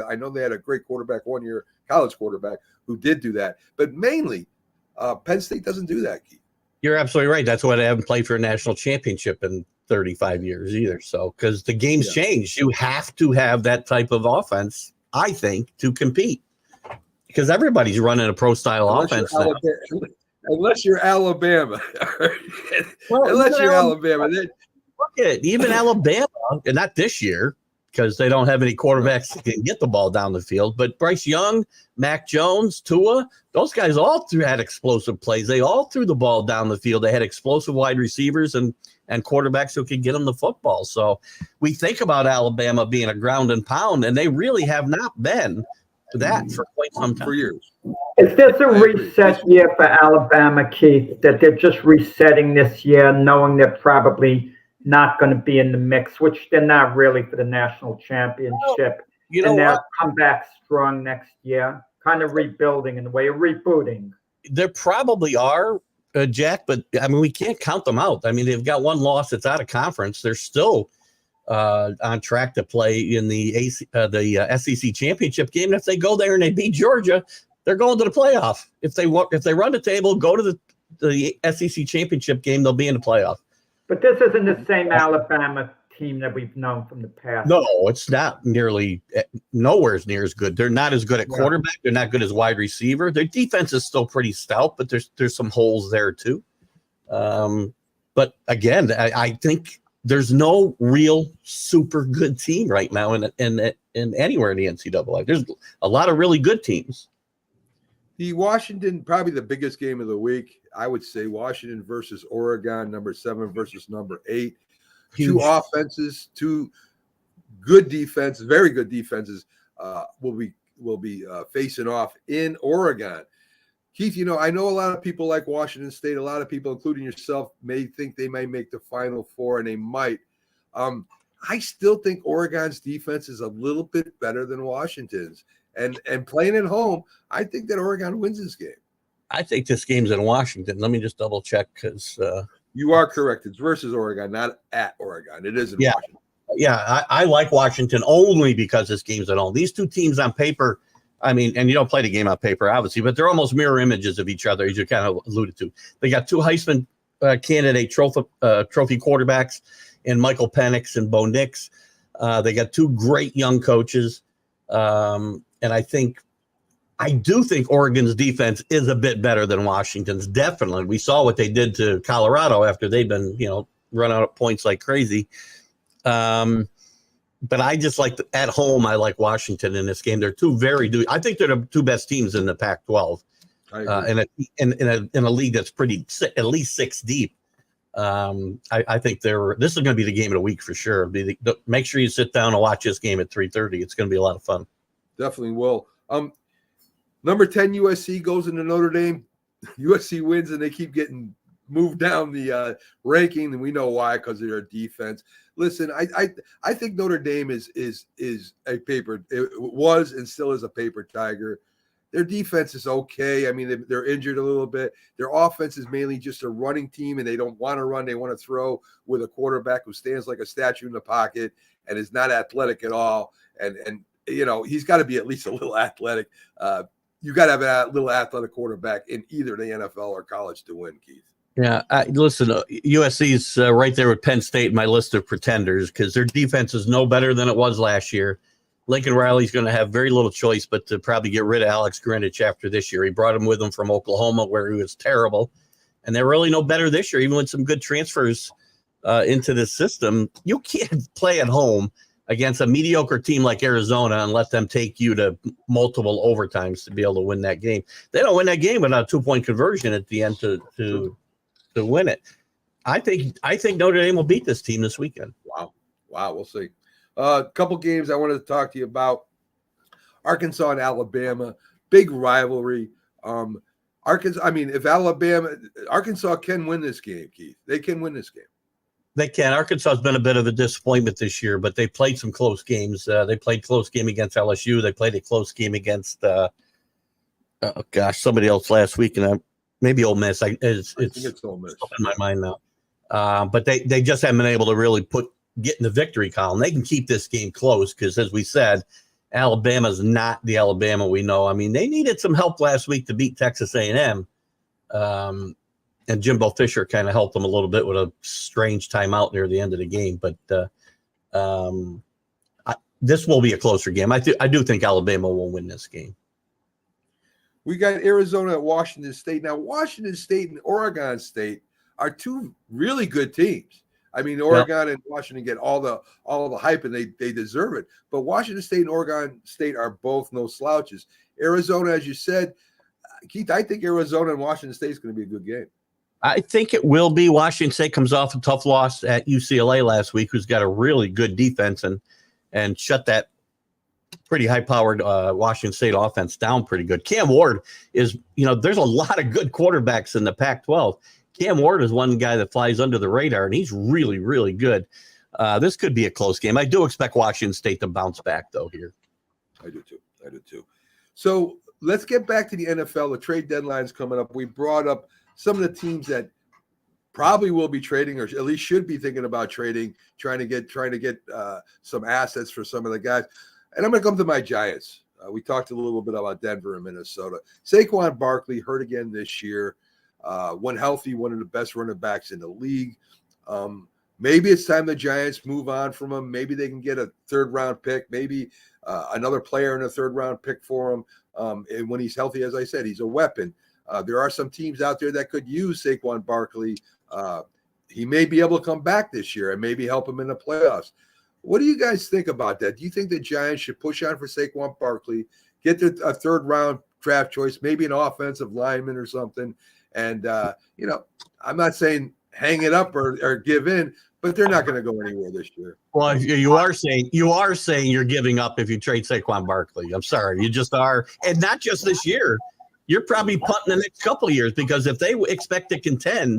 I know they had a great quarterback one year, college quarterback, who did do that. But mainly, Penn State doesn't do that, Keith. You're absolutely right. That's why they haven't played for a national championship in 35 years either. So, because the game's changed, you have to have that type of offense, I think, to compete. Because everybody's running a pro-style offense now. Unless you're Alabama. Unless you're Alabama. Look at even Alabama, and not this year, because they don't have any quarterbacks that can get the ball down the field. But Bryce Young, Mac Jones, Tua, those guys all had explosive plays. They all threw the ball down the field. They had explosive wide receivers and quarterbacks who could get them the football. So we think about Alabama being a ground and pound, and they really have not been that for quite some time. For years. Is this a reset year for Alabama, Keith, that they're just resetting this year, knowing they're probably not going to be in the mix, which they're not really for the national championship, and they'll come back strong next year, kind of rebuilding in the way of rebooting? There probably are, Jack, but I mean, we can't count them out. I mean, they've got 1 loss that's out of conference. They're still on track to play in the SEC championship game. And if they go there and they beat Georgia, they're going to the playoff. If they run the table, go to the SEC championship game, they'll be in the playoff. But this isn't the same Alabama team that we've known from the past. No, it's not nowhere near as good. They're not as good at quarterback. They're not good as wide receiver. Their defense is still pretty stout, but there's some holes there too. But again, I think there's no real super good team right now in anywhere in the NCAA. There's a lot of really good teams. The Washington, probably the biggest game of the week, I would say Washington versus Oregon, number 7 versus number 8. Huge. Two offenses, two good defenses, very good defenses will be facing off in Oregon. Keith, I know a lot of people like Washington State. A lot of people, including yourself, may think they may make the Final Four, and they might. I still think Oregon's defense is a little bit better than Washington's. And playing at home, I think that Oregon wins this game. I think this game's in Washington. Let me just double check because you are correct. It's versus Oregon, not at Oregon. It is in Washington. Yeah, I like Washington only because this game's at home. These two teams on paper, I mean, and you don't play the game on paper, obviously, but they're almost mirror images of each other, as you kind of alluded to. They got two Heisman candidate trophy quarterbacks in Michael Penix and Bo Nix. They got two great young coaches. And I do think Oregon's defense is a bit better than Washington's. Definitely. We saw what they did to Colorado after they've been, run out of points like crazy. But I just at home, I like Washington in this game. They're I think they're the two best teams in the Pac-12 in a league that's at least 6 deep. I think this is going to be the game of the week for sure. Make sure you sit down and watch this game at 3:30. It's going to be a lot of fun. Definitely will. Number 10 USC goes into Notre Dame. USC wins, and they keep getting moved down the ranking, and we know why, because of their defense. Listen, I think Notre Dame is a paper. It was and still is a paper tiger. Their defense is okay. I mean, they're injured a little bit. Their offense is mainly just a running team, and they don't want to run. They want to throw with a quarterback who stands like a statue in the pocket and is not athletic at all. And he's got to be at least a little athletic. You got to have a little athletic quarterback in either the NFL or college to win, Keith. Yeah, listen, USC's right there with Penn State in my list of pretenders because their defense is no better than it was last year. Lincoln Riley's going to have very little choice but to probably get rid of Alex Grinich after this year. He brought him with him from Oklahoma where he was terrible. And they're really no better this year, even with some good transfers into this system. You can't play at home against a mediocre team like Arizona and let them take you to multiple overtimes to be able to win that game. They don't win that game without a 2-point conversion at the end to win it. I think Notre Dame will beat this team this weekend. Wow. We'll see. A couple games I wanted to talk to you about. Arkansas and Alabama, big rivalry. Arkansas can win this game, Keith. They can win this game. They can. Arkansas has been a bit of a disappointment this year, but they played some close games. They played a close game against LSU. They played a close game against somebody else last week, and maybe Ole Miss. I think it's Ole Miss in my mind now. But they just haven't been able to really get in the victory column. They can keep this game close because, as we said, Alabama's not the Alabama we know. I mean, they needed some help last week to beat Texas A&M. And Jimbo Fisher kind of helped them a little bit with a strange timeout near the end of the game. But this will be a closer game. I do think Alabama will win this game. We got Arizona at Washington State. Now, Washington State and Oregon State are two really good teams. I mean, Oregon and Washington get all the hype, and they deserve it. But Washington State and Oregon State are both no slouches. Arizona, as you said, Keith, I think Arizona and Washington State is going to be a good game. I think it will be. Washington State comes off a tough loss at UCLA last week, who's got a really good defense and shut that pretty high-powered Washington State offense down pretty good. Cam Ward is, there's a lot of good quarterbacks in the Pac-12. Cam Ward is one guy that flies under the radar, and he's really, really good. This could be a close game. I do expect Washington State to bounce back, though, here. I do too. So let's get back to the NFL. The trade deadline's coming up. We brought up some of the teams that probably will be trading, or at least should be thinking about trading, trying to get some assets for some of the guys. And I'm going to come to my Giants. We talked a little bit about Denver and Minnesota. Saquon Barkley hurt again this year. When healthy, one of the best running backs in the league. Maybe it's time the Giants move on from him. Maybe they can get a third-round pick. Maybe another player in a third-round pick for him. And when he's healthy, as I said, he's a weapon. There are some teams out there that could use Saquon Barkley. He may be able to come back this year and maybe help him in the playoffs. What do you guys think about that? Do you think the Giants should push on for Saquon Barkley, get a third-round draft choice, maybe an offensive lineman or something? And, I'm not saying hang it up or give in, but they're not going to go anywhere this year. Well, you are saying you're giving up if you trade Saquon Barkley. I'm sorry, you just are, and not just this year. You're probably punting the next couple of years, because if they expect to contend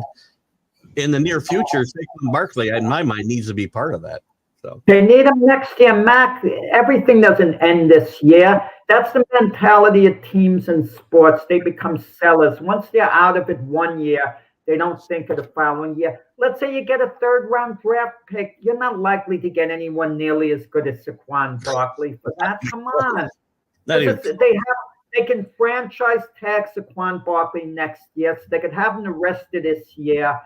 in the near future, Saquon Barkley, in my mind, needs to be part of that. So They need him next year, Mac. Everything doesn't end this year. That's the mentality of teams in sports. They become sellers. Once they're out of it 1 year, they don't think of the following year. Let's say you get a third-round draft pick. You're not likely to get anyone nearly as good as Saquon Barkley for that. Come on. They can franchise tag Saquon Barkley next year, so they could have him the rest of this year.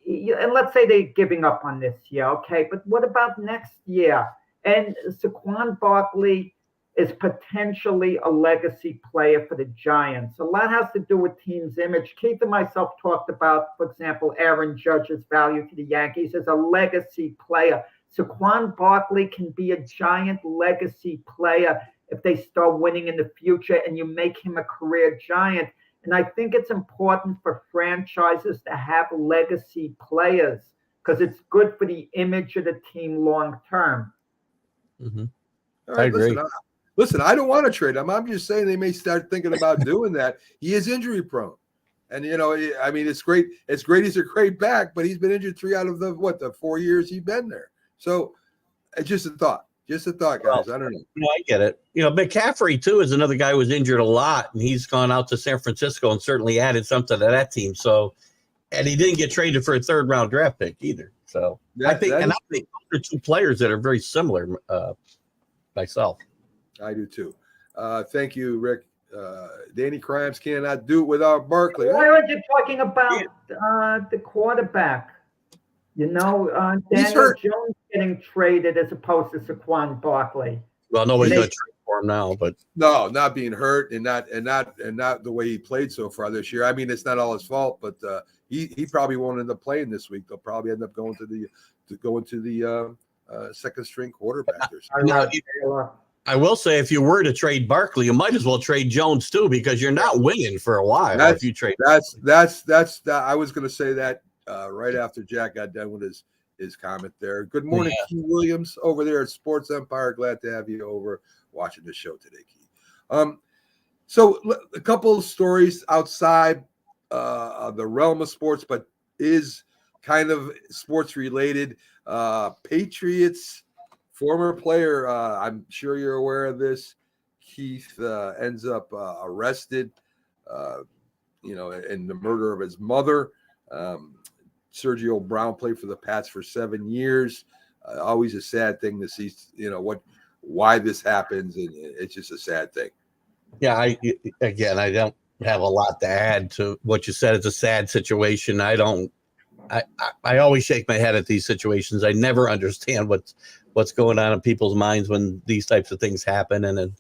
And let's say they're giving up on this year, okay? But what about next year? And Saquon Barkley is potentially a legacy player for the Giants. A lot has to do with team's image. Keith and myself talked about, for example, Aaron Judge's value to the Yankees as a legacy player. Saquon Barkley can be a Giant legacy player if they start winning in the future and you make him a career Giant. And I think it's important for franchises to have legacy players because it's good for the image of the team long term. mm-hmm. All right, I agree. Listen, I don't want to trade him. I'm just saying they may start thinking about doing that. He is injury prone. And, it's great. It's great he's a great back, but he's been injured 3 out of the 4 years he's been there. So it's just a thought. Just a thought, guys. I don't know. No, I get it. McCaffrey, too, is another guy who was injured a lot, and he's gone out to San Francisco and certainly added something to that team. So, and he didn't get traded for a third-round draft pick either. So I think those are two players that are very similar myself. I do, too. Thank you, Rick. Danny Crimes cannot do it without Barkley. Why are you talking about the quarterback? Daniel Jones getting traded as opposed to Saquon Barkley. Well, nobody's going to trade for him now, but no, not being hurt and not the way he played so far this year. I mean, it's not all his fault, but he probably won't end up playing this week. They'll probably end up going to the second string quarterback or something. I will say, if you were to trade Barkley, you might as well trade Jones too, because you're not winning for a while if you trade. That's I was going to say that right after Jack got done with his comment there. Good morning, Key Williams over there at Sports Empire. Glad to have you over watching the show today, Key. So a couple of stories outside the realm of sports, but is kind of sports related. Patriots. Former player, I'm sure you're aware of this, Keith, ends up arrested, in the murder of his mother. Sergio Brown played for the Pats for 7 years. Always a sad thing to see, why this happens, and it's just a sad thing. Yeah, I don't have a lot to add to what you said. It's a sad situation. I always shake my head at these situations. I never understand what's going on in people's minds when these types of things happen. And then,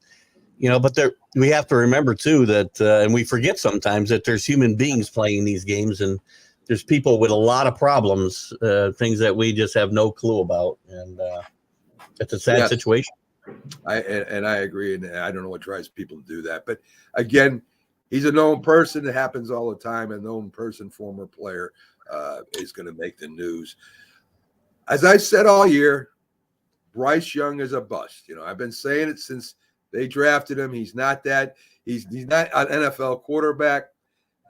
but we have to remember too that, and we forget sometimes that there's human beings playing these games, and there's people with a lot of problems, things that we just have no clue about. And it's a sad situation. I agree. And I don't know what drives people to do that, but again, he's a known person. It happens all the time. A known person, former player, is going to make the news. As I said all year, Bryce Young is a bust. I've been saying it since they drafted him. He's not that. He's not an NFL quarterback.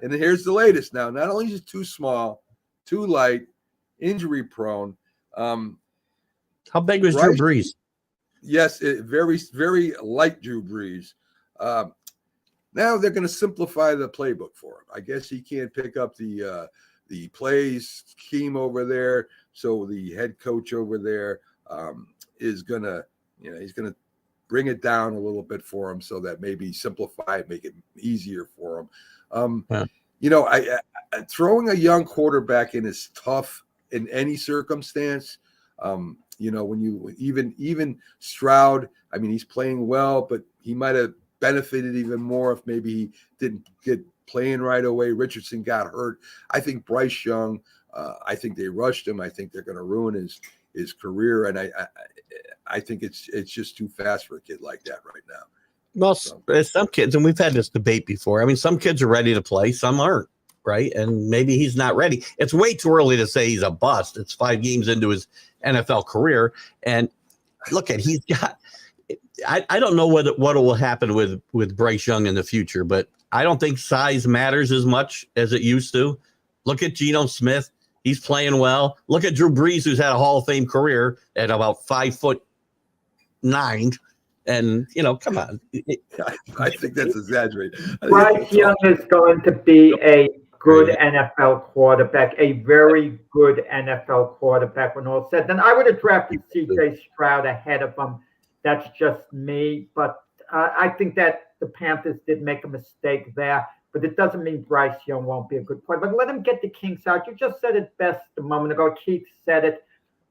And here's the latest now. Not only is he too small, too light, injury prone. How big was Drew Brees? Yes, very, very light Drew Brees. Now they're going to simplify the playbook for him. I guess he can't pick up the the plays scheme over there. So the head coach over there is gonna, he's gonna bring it down a little bit for him, so that maybe simplify it, make it easier for him. I throwing a young quarterback in is tough in any circumstance. When you even Stroud, I mean, he's playing well, but he might have benefited even more if maybe he didn't get playing right away. Richardson got hurt. I think Bryce Young, I think they rushed him. I think they're going to ruin his career, and I think it's just too fast for a kid like that right now. Well, some kids, and we've had this debate before. I mean, some kids are ready to play, some aren't, right? And maybe he's not ready. It's way too early to say he's a bust. It's 5 games into his NFL career, and look at he's got. I don't know what will happen with Bryce Young in the future, but I don't think size matters as much as it used to. Look at Geno Smith. He's playing well. Look at Drew Brees, who's had a Hall of Fame career at about 5'9". And, come on. I think that's exaggerated. Bryce Young is going to be a good NFL quarterback, a very good NFL quarterback when all said. Then I would have drafted C.J. Stroud ahead of him. That's just me. But I think that the Panthers did make a mistake there. But it doesn't mean Bryce Young won't be a good player. But let him get the kinks out. You just said it best a moment ago. Keith said it.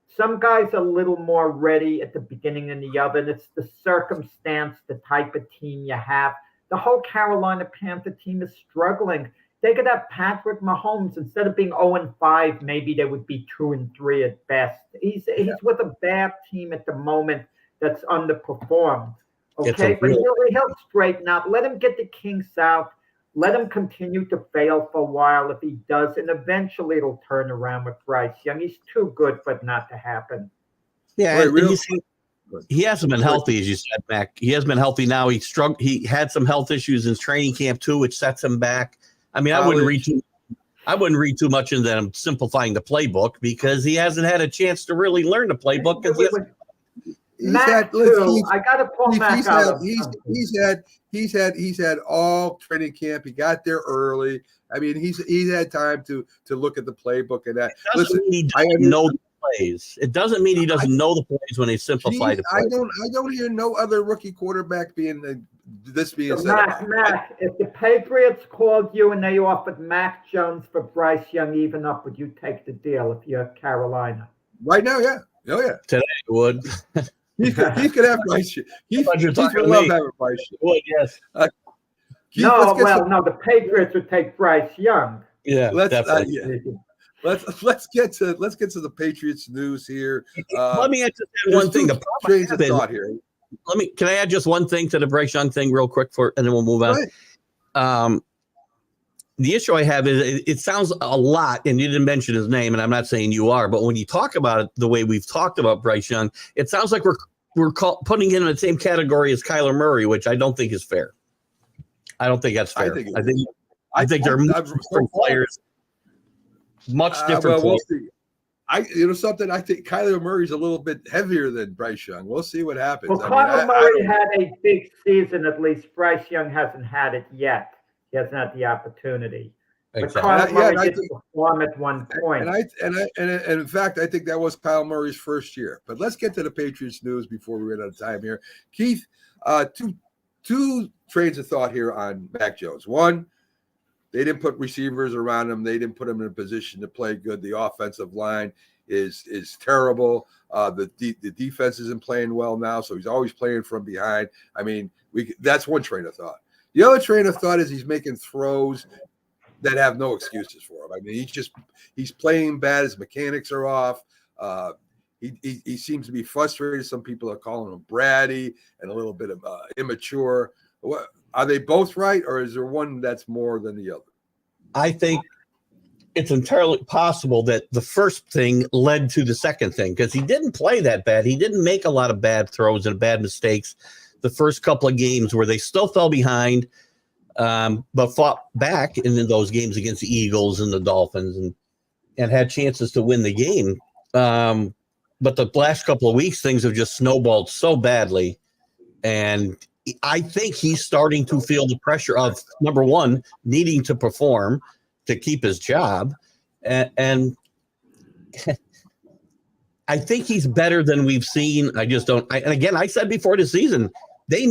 Some guys are a little more ready at the beginning than the other. And it's the circumstance, the type of team you have. The whole Carolina Panther team is struggling. They could have Patrick Mahomes. Instead of being 0-5, maybe they would be 2-3 at best. He's with a bad team at the moment that's underperformed. Okay, but he'll straighten out. Let him get the kinks out. Let him continue to fail for a while if he does, and eventually it'll turn around with Bryce Young. He's too good for it not to happen. Yeah, he hasn't been healthy, as you said, Mac. He has been healthy now. He had some health issues in training camp too, which sets him back. I mean, I wouldn't read too much into them simplifying the playbook, because he hasn't had a chance to really learn the playbook. I got to pull Mac out. He's had all training camp. He got there early. I mean, he's had time to look at the playbook and that. Listen, he doesn't know the plays. It doesn't mean he doesn't know the plays when they simplify the play. I don't hear no other rookie quarterback being said. Mac, if the Patriots called you and they offered Mac Jones for Bryce Young even up, would you take the deal if you're Carolina? Right now, yeah. Oh, yeah. Today I would. He could have Bryce. He would love having Bryce. Would, yes. The Patriots would take Bryce Young. Yeah, let's get to the Patriots news here. Let me add one thing. The trains of thought here. Can I add just one thing to the Bryce Young thing real quick and then we'll move on. The issue I have is it sounds a lot, and you didn't mention his name, and I'm not saying you are, but when you talk about it the way we've talked about Bryce Young, it sounds like we're putting him in the same category as Kyler Murray, which I don't think is fair. I don't think that's fair. I think they're different players, much different. We'll see. I think Kyler Murray's a little bit heavier than Bryce Young. We'll see what happens. Well, Kyler Murray had a big season, at least. Bryce Young hasn't had it yet. He hasn't had the opportunity. Exactly. But Kyler Murray did perform at one point. And in fact, I think that was Kyle Murray's first year. But let's get to the Patriots news before we run out of time here. Keith, two trains of thought here on Mac Jones. One, they didn't put receivers around him. They didn't put him in a position to play good. The offensive line is terrible. The defense isn't playing well now, so he's always playing from behind. I mean, that's one train of thought. The other train of thought is he's making throws that have no excuses for him. I mean, he's playing bad. His mechanics are off. He seems to be frustrated. Some people are calling him bratty and a little bit of immature. What, are they both right, or is there one that's more than the other? I think it's entirely possible that the first thing led to the second thing, because he didn't play that bad. He didn't make a lot of bad throws and bad mistakes the first couple of games where they still fell behind, but fought back in those games against the Eagles and the Dolphins and had chances to win the game. But the last couple of weeks, things have just snowballed so badly. And I think he's starting to feel the pressure of, number one, needing to perform to keep his job, and I think he's better than we've seen. I just don't. And again, I said before the season, they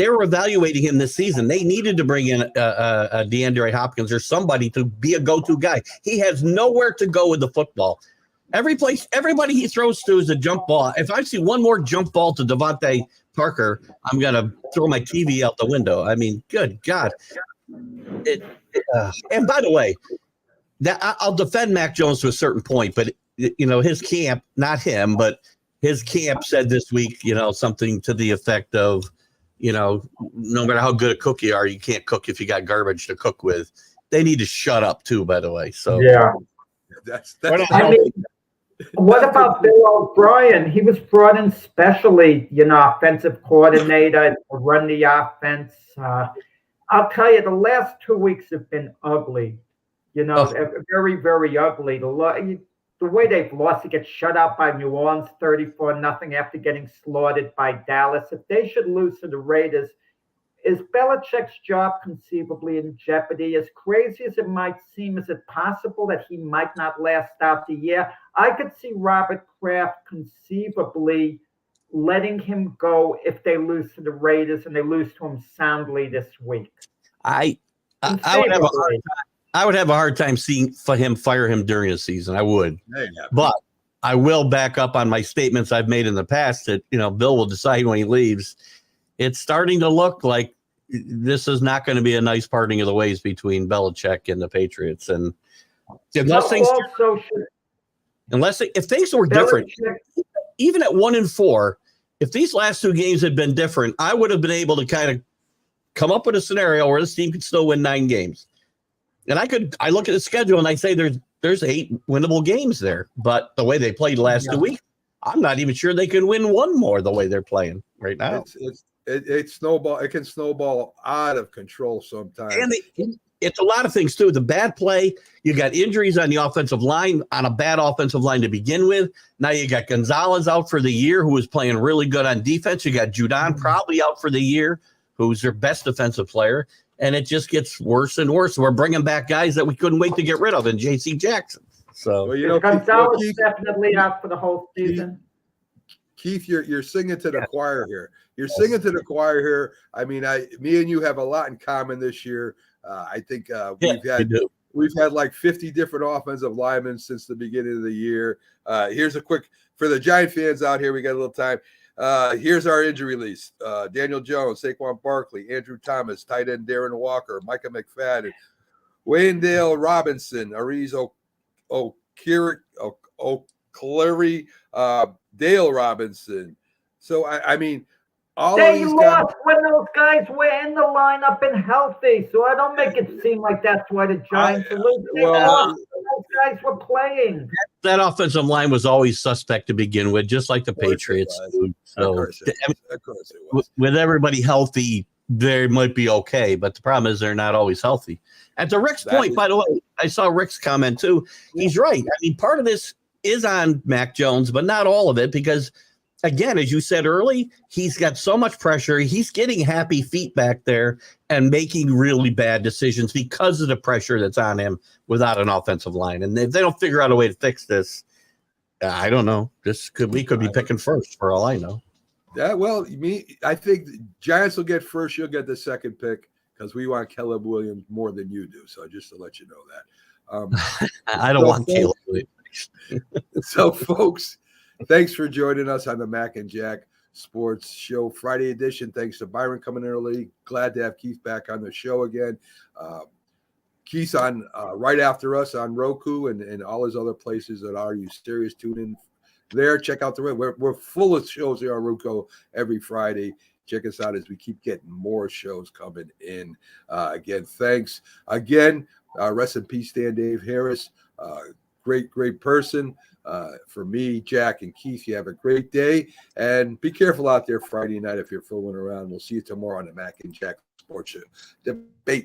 were evaluating him this season. They needed to bring in a DeAndre Hopkins or somebody to be a go-to guy. He has nowhere to go with the football. Everybody he throws to is a jump ball. If I see one more jump ball to Devontae Parker, I'm going to throw my TV out the window. I mean, good God. And by the way, I'll defend Mac Jones to a certain point, but his camp, not him, but his camp said this week, something to the effect of, no matter how good a cook you are, you can't cook if you got garbage to cook with. They need to shut up too, by the way. So yeah, that's what about Bill O'Brien? He was brought in specially, offensive coordinator to run the offense. I'll tell you, the last 2 weeks have been ugly. Very, very ugly. The way they've lost, to get shut out by New Orleans 34-0 after getting slaughtered by Dallas. If they should lose to the Raiders, is Belichick's job conceivably in jeopardy? As crazy as it might seem, is it possible that he might not last out the year? I could see Robert Kraft conceivably letting him go if they lose to the Raiders and they lose to him soundly this week. I would have a hard time seeing him fire him during the season. I would, but I will back up on my statements I've made in the past that Bill will decide when he leaves. It's starting to look like this is not going to be a nice parting of the ways between Belichick and the Patriots. And if things were different, even at 1-4, if these last two games had been different, I would have been able to kind of come up with a scenario where this team could still win 9 games. And I look at the schedule and I say there's 8 winnable games there. But the way they played last 2 weeks, I'm not even sure they can win one more the way they're playing right now. It can snowball out of control sometimes. And it's a lot of things too. The bad play, you got injuries on the offensive line, on a bad offensive line to begin with. Now you got Gonzalez out for the year, who was playing really good on defense. You got Judon probably out for the year, who's their best defensive player. And it just gets worse and worse. We're bringing back guys that we couldn't wait to get rid of in J.C. Jackson. So Gonzalez definitely out for the whole season. Keith, you're singing to the choir here. You're singing to the choir here. I mean, me and you have a lot in common this year. I think we've had like 50 different offensive linemen since the beginning of the year. Here's a quick for the Giant fans out here. We got a little time. Here's our injury list. Daniel Jones, Saquon Barkley, Andrew Thomas, tight end Darren Walker, Micah McFadden, Wayndale Robinson, Ariz O'Cleary, Dale Robinson. So, I mean, all of these guys. When those guys were in the lineup and healthy. So I don't make it seem like that's why the Giants are losing. Those guys were playing. That offensive line was always suspect to begin with, just like the Patriots. So, of course it was. With everybody healthy, they might be okay, but the problem is they're not always healthy. And to Rick's point, by the way, I saw Rick's comment too. He's right. I mean, part of this is on Mac Jones, but not all of it, because again, as you said early, he's got so much pressure. He's getting happy feet back there and making really bad decisions because of the pressure that's on him without an offensive line. And if they don't figure out a way to fix this, I don't know. We could be picking first for all I know. Yeah, well, I think the Giants will get first. You'll get the second pick because we want Caleb Williams more than you do. So just to let you know that. I don't want Caleb Williams. So, folks, thanks for joining us on the Mac and Jack Sports Show Friday edition. Thanks to Byron coming in early. Glad to have Keith back on the show again. Keith's on right after us on Roku and all his other places that are you serious. Tune in there. Check out we're full of shows here on Roku every Friday. Check us out as we keep getting more shows coming in. Again, thanks. Again, rest in peace, Stan Dave Harris. Great person. For me, Jack, and Keith, you have a great day. And be careful out there Friday night if you're fooling around. We'll see you tomorrow on the Mac and Jack Sports Show. Debate.